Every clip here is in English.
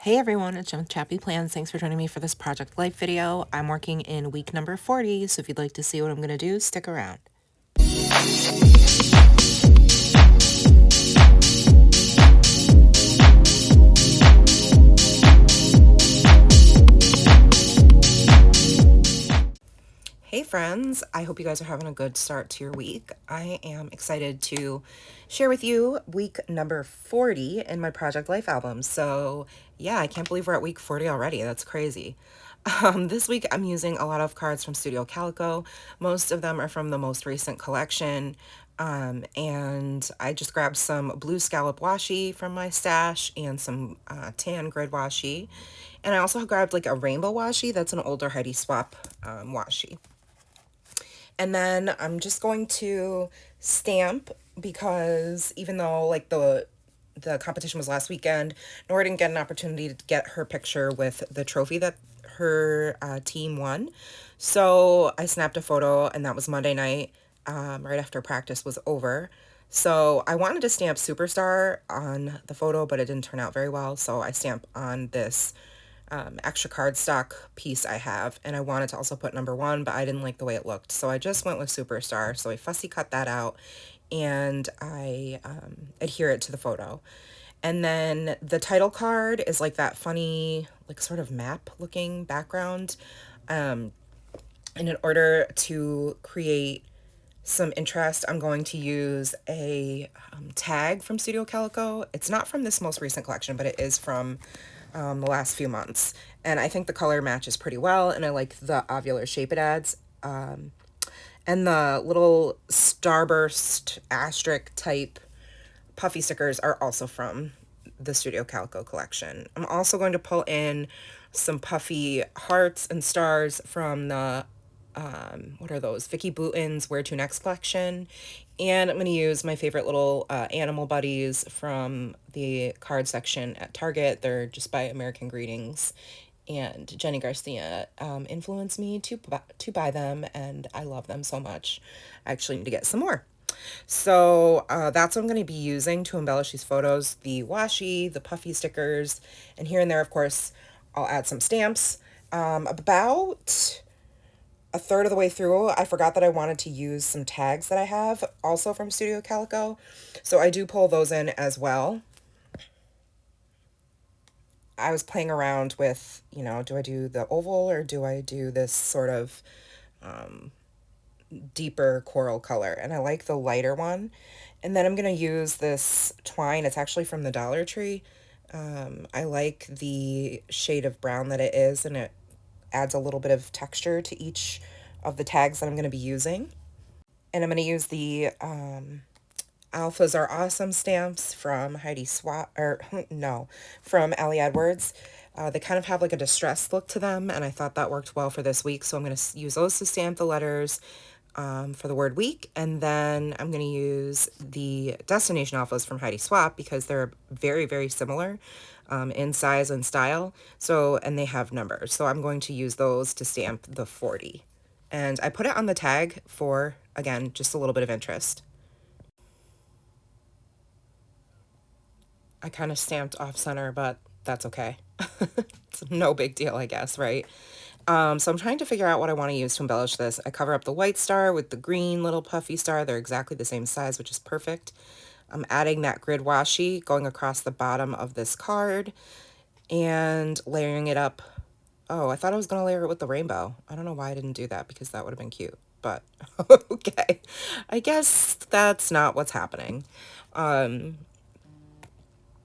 Hey everyone, it's ChappyPlans. Thanks for joining me for this Project Life video. I'm working in week number 40, so if you'd like to see what I'm going to do, stick around. Hey friends, I hope you guys are having a good start to your week. I am excited to share with you week number 40 in my Project Life album. So yeah, I can't believe we're at week 40 already. That's crazy. This week I'm using a lot of cards from Studio Calico. Most of them are from the most recent collection. And I just grabbed some blue scallop washi from my stash and some tan grid washi. And I also grabbed like a rainbow washi. That's an older Heidi Swap washi. And then I'm just going to stamp because even though like the competition was last weekend, Nora didn't get an opportunity to get her picture with the trophy that her team won. So I snapped a photo, and that was Monday night, right after practice was over. So I wanted to stamp Superstar on the photo, but it didn't turn out very well. So I stamped on this extra cardstock piece I have, and I wanted to also put number 1, but I didn't like the way it looked, so I just went with Superstar. So I fussy cut that out, and I adhere it to the photo. And then the title card is like that funny, like sort of map looking background. And in order to create some interest, I'm going to use a tag from Studio Calico. It's not from this most recent collection, but it is from the last few months. And I think the color matches pretty well, and I like the ovular shape it adds. And the little starburst asterisk type puffy stickers are also from the Studio Calico collection. I'm also going to pull in some puffy hearts and stars from the what are those? Vicky Bouton's Where to Next collection. And I'm going to use my favorite little animal buddies from the card section at Target. They're just by American Greetings. And Jenny Garcia influenced me to buy them, and I love them so much. I actually need to get some more. So that's what I'm going to be using to embellish these photos. The washi, the puffy stickers, and here and there, of course, I'll add some stamps. About a third of the way through, I forgot that I wanted to use some tags that I have also from Studio Calico. So I do pull those in as well. I was playing around with, you know, do I do the oval or do I do this sort of deeper coral color? And I like the lighter one. And then I'm going to use this twine. It's actually from the Dollar Tree. I like the shade of brown that it is, and it adds a little bit of texture to each of the tags that I'm going to be using. And I'm going to use the Alphas Are Awesome stamps from Heidi Swap, or no, from Allie Edwards. They kind of have like a distressed look to them, and I thought that worked well for this week. So I'm going to use those to stamp the letters for the word week. And then I'm going to use the Destination Alphas from Heidi Swap because they're very, very similar in size and style. So, and they have numbers. So I'm going to use those to stamp the 40. And I put it on the tag for, again, just a little bit of interest. I kind of stamped off center, but that's okay. It's no big deal, I guess, right? So I'm trying to figure out what I want to use to embellish this. I cover up the white star with the green little puffy star. They're exactly the same size, which is perfect. I'm adding that grid washi going across the bottom of this card and layering it up. Oh, I thought I was going to layer it with the rainbow. I don't know why I didn't do that because that would have been cute, but okay. I guess that's not what's happening. I'm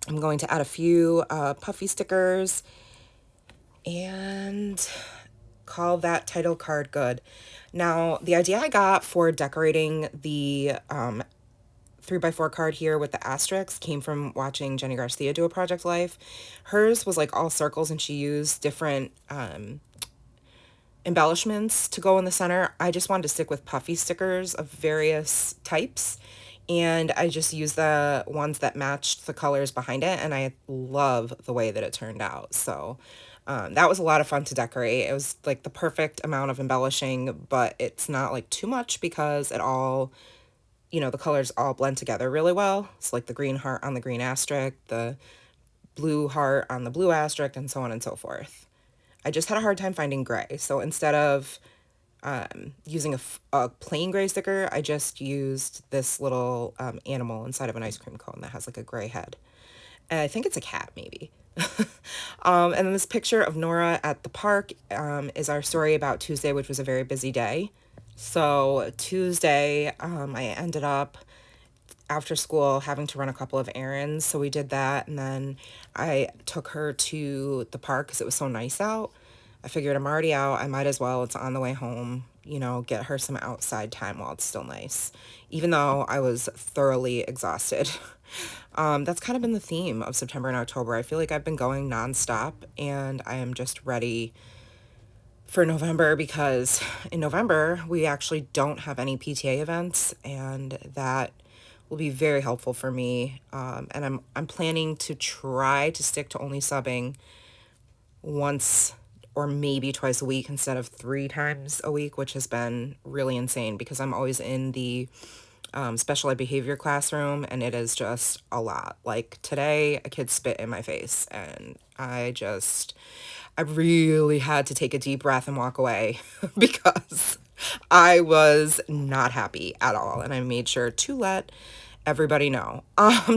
going to add a few puffy stickers and call that title card good. Now, the idea I got for decorating the 3x4 card here with the asterisks came from watching Jenny Garcia do a Project Life. Hers was like all circles, and she used different embellishments to go in the center. I just wanted to stick with puffy stickers of various types, and I just used the ones that matched the colors behind it, and I love the way that it turned out. So that was a lot of fun to decorate. It was like the perfect amount of embellishing, but it's not like too much because it all, you know, the colors all blend together really well. It's like the green heart on the green asterisk, the blue heart on the blue asterisk, and so on and so forth. I just had a hard time finding gray. So instead of using a plain gray sticker, I just used this little animal inside of an ice cream cone that has like a gray head. And I think it's a cat, maybe. And then this picture of Nora at the park is our story about Tuesday, which was a very busy day. So Tuesday, I ended up after school having to run a couple of errands. So we did that. And then I took her to the park because it was so nice out. I figured I'm already out. I might as well. It's on the way home, you know, get her some outside time while it's still nice, even though I was thoroughly exhausted. That's kind of been the theme of September and October. I feel like I've been going nonstop and I am just ready for November because in November we actually don't have any PTA events, and that will be very helpful for me. And I'm planning to try to stick to only subbing once or maybe twice a week instead of 3 times a week, which has been really insane because I'm always in the special ed behavior classroom, and it is just a lot. Like today, a kid spit in my face, and I really had to take a deep breath and walk away because I was not happy at all, and I made sure to let everybody know.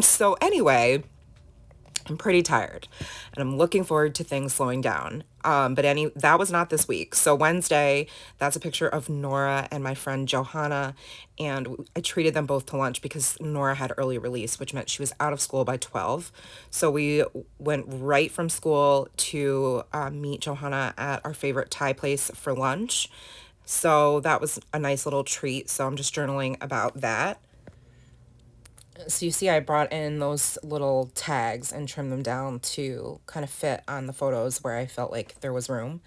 So anyway, I'm pretty tired and I'm looking forward to things slowing down. But that was not this week. So Wednesday, that's a picture of Nora and my friend Johanna. And I treated them both to lunch because Nora had early release, which meant she was out of school by 12. So we went right from school to meet Johanna at our favorite Thai place for lunch. So that was a nice little treat. So I'm just journaling about that. So you see I brought in those little tags and trimmed them down to kind of fit on the photos where I felt like there was room.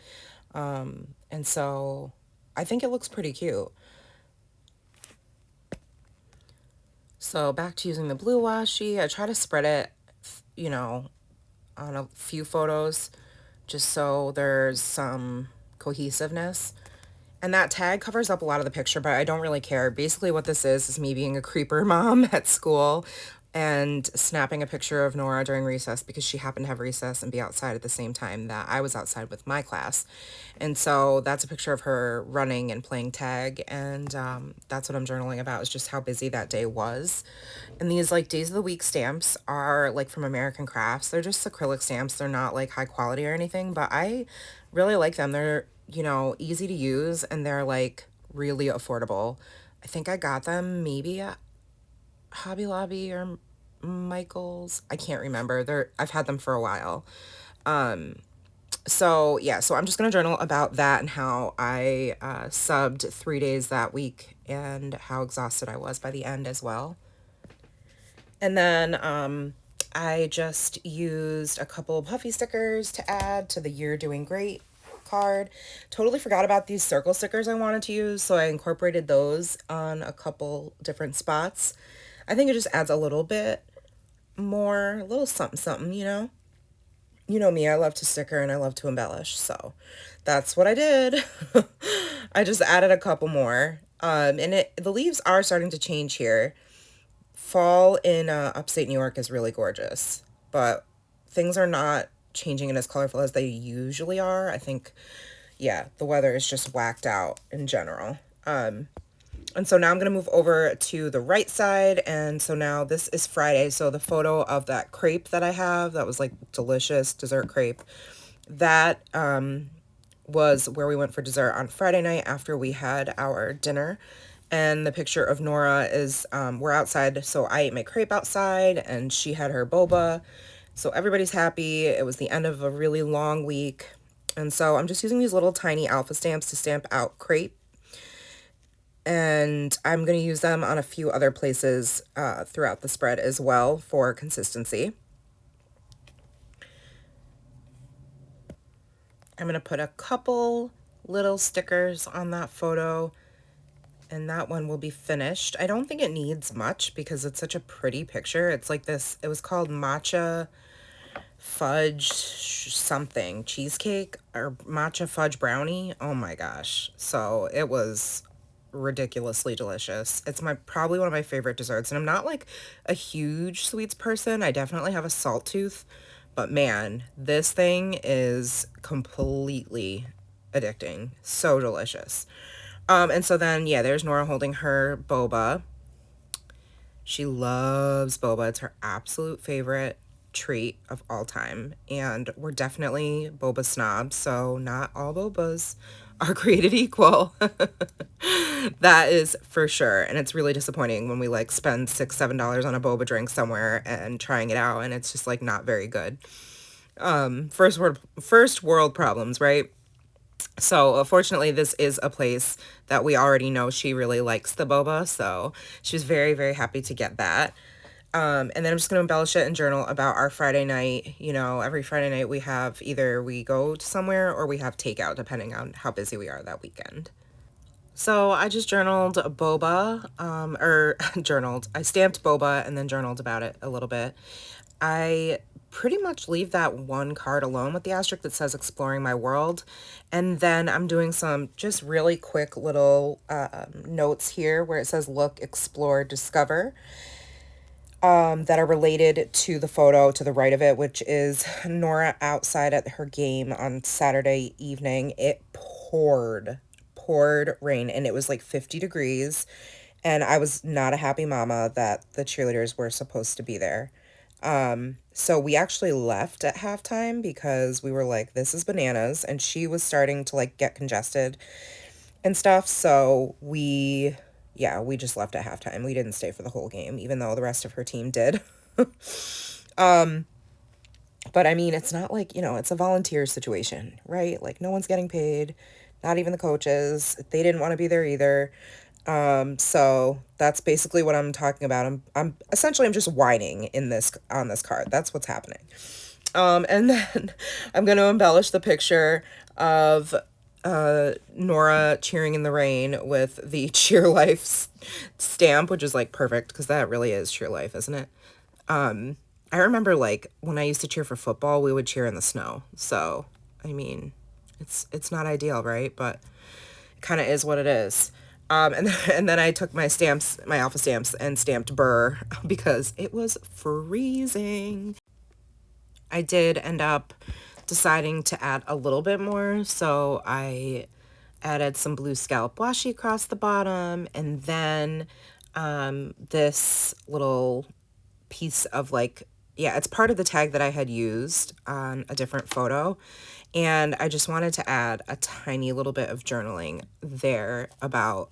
And so I think it looks pretty cute. So back to using the blue washi. I try to spread it, you know, on a few photos just so there's some cohesiveness. And that tag covers up a lot of the picture, but I don't really care. Basically what this is me being a creeper mom at school and snapping a picture of Nora during recess because she happened to have recess and be outside at the same time that I was outside with my class. And so that's a picture of her running and playing tag, and that's what I'm journaling about, is just how busy that day was. And these like days of the week stamps are like from American Crafts. They're just acrylic stamps. They're not like high quality or anything, but I really like them. They're, you know, easy to use and they're like really affordable. I think I got them maybe at Hobby Lobby or Michael's. I can't remember. I've had them for a while. So yeah, so I'm just gonna journal about that and how I subbed 3 days that week and how exhausted I was by the end as well. And then I just used a couple puffy stickers to add to the You're Doing Great card. Totally forgot about these circle stickers I wanted to use, so I incorporated those on a couple different spots. I think it just adds a little bit more, a little something something, you know? You know me, I love to sticker and I love to embellish, so that's what I did. I just added a couple more. And the leaves are starting to change here. Fall in upstate New York is really gorgeous, but things are not changing and as colorful as they usually are. I think, yeah, the weather is just whacked out in general. And so now I'm going to move over to the right side. And so now this is Friday. So the photo of that crepe that I have, that was like delicious dessert crepe, that was where we went for dessert on Friday night after we had our dinner. And the picture of Nora is, we're outside, so I ate my crepe outside and she had her boba. So everybody's happy. It was the end of a really long week. And so I'm just using these little tiny alpha stamps to stamp out crepe. And I'm going to use them on a few other places throughout the spread as well for consistency. I'm going to put a couple little stickers on that photo, and that one will be finished. I don't think it needs much because it's such a pretty picture. It's like this, it was called matcha fudge something cheesecake or matcha fudge brownie. Oh my gosh. So it was ridiculously delicious. It's probably one of my favorite desserts, and I'm not like a huge sweets person. I definitely have a salt tooth, But man, this thing is completely addicting. So delicious. And so then, yeah, there's Nora holding her boba. She loves boba. It's her absolute favorite treat of all time. And we're definitely boba snobs, so not all bobas are created equal. That is for sure. And it's really disappointing when we like spend $6, $7 on a boba drink somewhere and trying it out and it's just like not very good. First world problems, right? So fortunately, this is a place that we already know she really likes the boba, so she was very, very happy to get that. And then I'm just going to embellish it and journal about our Friday night. You know, every Friday night we have either we go to somewhere or we have takeout, depending on how busy we are that weekend. So I just journaled boba, or journaled. I stamped boba and then journaled about it a little bit. I pretty much leave that one card alone with the asterisk that says exploring my world. And then I'm doing some just really quick little notes here where it says look, explore, discover, that are related to the photo to the right of it, which is Nora outside at her game on Saturday evening. It poured rain and it was like 50 degrees. And I was not a happy mama that the cheerleaders were supposed to be there. So we actually left at halftime because we were like, this is bananas. And she was starting to like get congested and stuff. So yeah, we just left at halftime. We didn't stay for the whole game, even though the rest of her team did. But I mean, it's not like, it's a volunteer situation, right? Like no one's getting paid, not even the coaches. They didn't want to be there either. So that's basically what I'm talking about. I'm essentially I'm just whining on this card. That's what's happening. And then I'm going to embellish the picture of Nora cheering in the rain with the Cheer Life stamp, which is like perfect because that really is Cheer Life, isn't it? I remember like when I used to cheer for football, we would cheer in the snow. So, I mean, it's not ideal, right? But it kind of is what it is. And then I took my stamps, my alpha stamps, and stamped Burr because it was freezing. I did end up deciding to add a little bit more, so I added some blue scallop washi across the bottom, and then this little piece of like, yeah, it's part of the tag that I had used on a different photo. And I just wanted to add a tiny little bit of journaling there about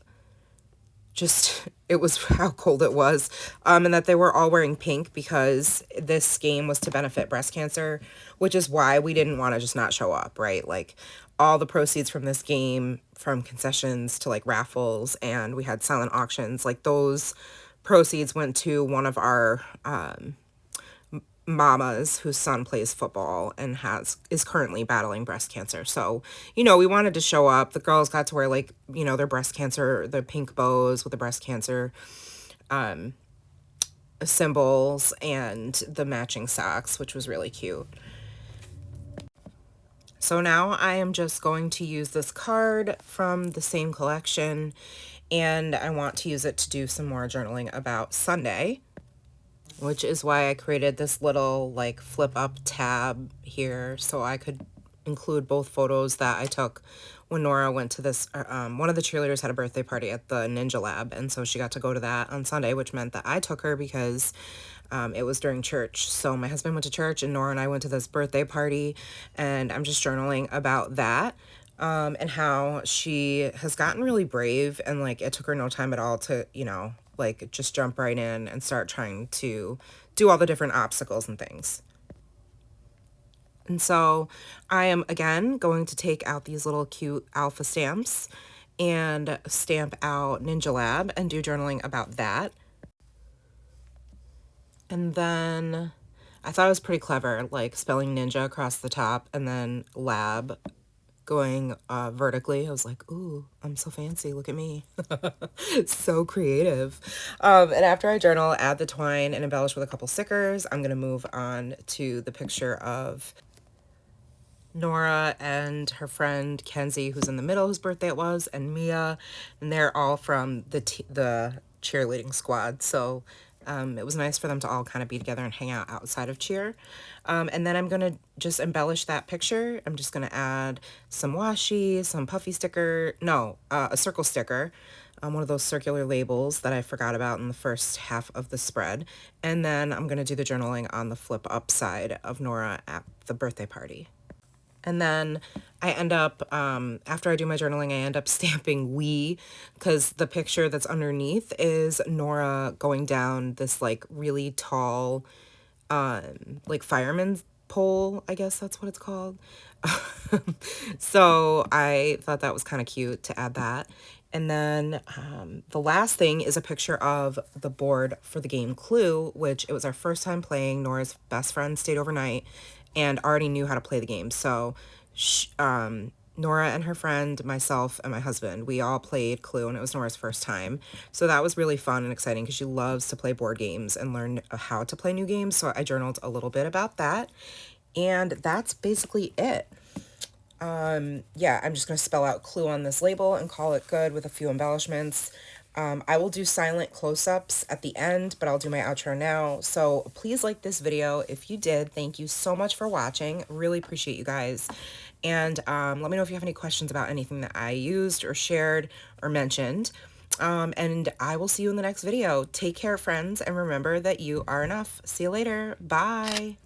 just it was how cold it was, and that they were all wearing pink because this game was to benefit breast cancer, which is why we didn't want to just not show up, right? Like all the proceeds from this game, from concessions to like raffles, and we had silent auctions, like those proceeds went to one of our mamas whose son plays football and is currently battling breast cancer. So, we wanted to show up. The girls got to wear like, their breast cancer, the pink bows with the breast cancer symbols and the matching socks, which was really cute. So now I am just going to use this card from the same collection, and I want to use it to do some more journaling about Sunday, which is why I created this little like flip up tab here so I could include both photos that I took when Nora went to this, one of the cheerleaders had a birthday party at the Ninja Lab, and so she got to go to that on Sunday, which meant that I took her because it was during church. So my husband went to church and Nora and I went to this birthday party, and I'm just journaling about that. And how she has gotten really brave, and like it took her no time at all to, like just jump right in and start trying to do all the different obstacles and things. And so I am again going to take out these little cute alpha stamps and stamp out Ninja Lab and do journaling about that. And then I thought it was pretty clever, like spelling ninja across the top and then lab going vertically. I was like, ooh, I'm so fancy. Look at me. So creative. And after I journal, add the twine and embellish with a couple stickers, I'm going to move on to the picture of Nora and her friend Kenzie, who's in the middle, whose birthday it was, and Mia, and they're all from the cheerleading squad. So It was nice for them to all kind of be together and hang out outside of cheer. And then I'm going to just embellish that picture. I'm just going to add some washi, some puffy sticker, no, a circle sticker, one of those circular labels that I forgot about in the first half of the spread. And then I'm going to do the journaling on the flip up side of Nora at the birthday party. And then I end up, after I do my journaling, I end up stamping we, because the picture that's underneath is Nora going down this like really tall, like fireman's pole, I guess that's what it's called. So I thought that was kind of cute to add that. And then the last thing is a picture of the board for the game Clue, which it was our first time playing. Nora's best friend stayed overnight and already knew how to play the game. So Nora and her friend, myself, and my husband, we all played Clue, and it was Nora's first time. So that was really fun and exciting because she loves to play board games and learn how to play new games. So I journaled a little bit about that. And that's basically it. Yeah, I'm just going to spell out Clue on this label and call it good with a few embellishments. I will do silent close-ups at the end, but I'll do my outro now. So please like this video. If you did, thank you so much for watching. Really appreciate you guys. And let me know if you have any questions about anything that I used or shared or mentioned. And I will see you in the next video. Take care, friends, and remember that you are enough. See you later. Bye.